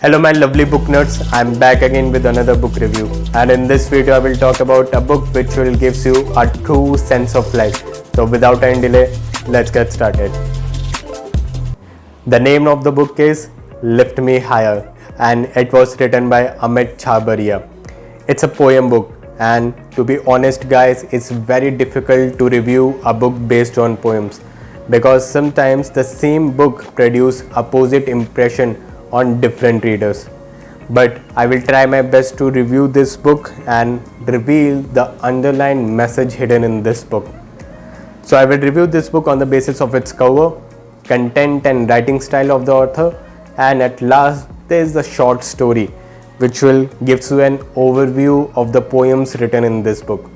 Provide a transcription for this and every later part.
Hello my lovely book nerds, I'm back again with another book review, and in this video I will talk about a book which will give you a true sense of life. So without any delay, let's get started. The name of the book is Lift Me Higher and it was written by Amit Chhabria. It's a poem book, and to be honest guys, it's very difficult to review a book based on poems because sometimes the same book produce opposite impression on different readers. But I will try my best to review this book and reveal the underlying message hidden in this book. So I will review this book on the basis of its cover, content and writing style of the author, and at last there is the short story which will give you an overview of the poems written in this book.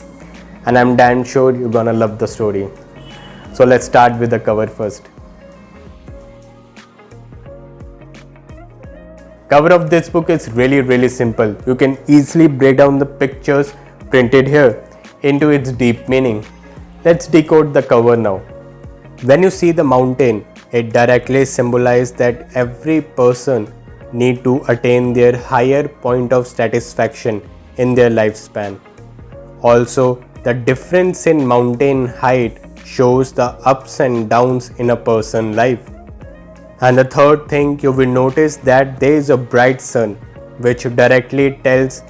And I'm damn sure you're gonna love the story. So let's start with the cover first. Cover of this book is really simple. You can easily break down the pictures printed here into its deep meaning. Let's decode the cover now. When you see the mountain, it directly symbolizes that every person need to attain their higher point of satisfaction in their lifespan. Also, the difference in mountain height shows the ups and downs in a person's life. And the third thing, you will notice that there is a bright sun which directly tells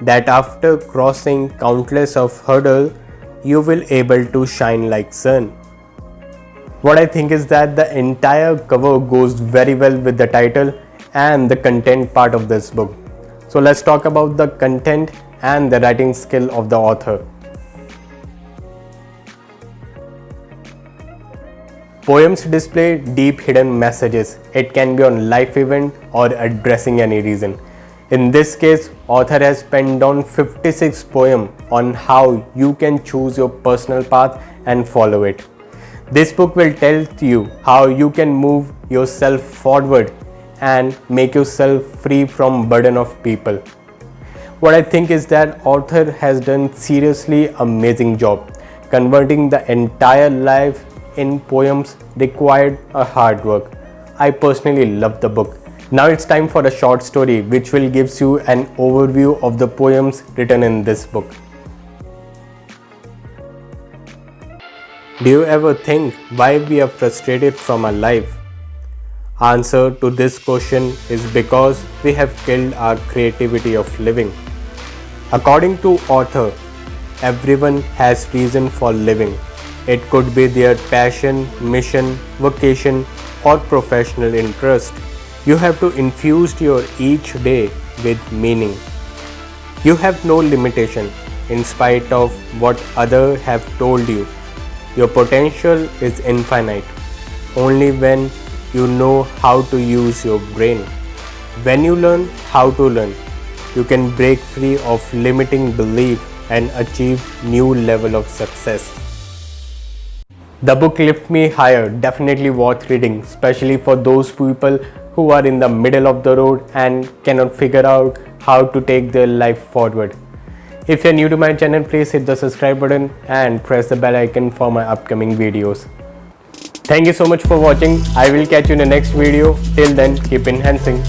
that after crossing countless of hurdles, you will able to shine like sun. What I think is that the entire cover goes very well with the title and the content part of this book. So let's talk about the content and the writing skill of the author. Poems display deep hidden messages. It can be on life event or addressing any reason. In this case, author has penned down 56 poems on how you can choose your personal path and follow it. This book will tell you how you can move yourself forward and make yourself free from burden of people. What I think is that author has done seriously amazing job. Converting the entire life in poems required a hard work. I personally love the book. Now it's time for a short story which will give you an overview of the poems written in this book. Do you ever think why we are frustrated from our life? Answer to this question is because we have killed our creativity of living. According to author, everyone has reason for living. It could be their passion, mission, vocation or professional interest. You have to infuse your each day with meaning. You have no limitation in spite of what others have told you. Your potential is infinite only when you know how to use your brain. When you learn how to learn, you can break free of limiting belief and achieve new level of success. The book Lift Me Higher definitely worth reading, especially for those people who are in the middle of the road and cannot figure out how to take their life forward. If you're new to my channel, please hit the subscribe button and press the bell icon for my upcoming videos. Thank you so much for watching. I will catch you in the next video. Till then, keep enhancing.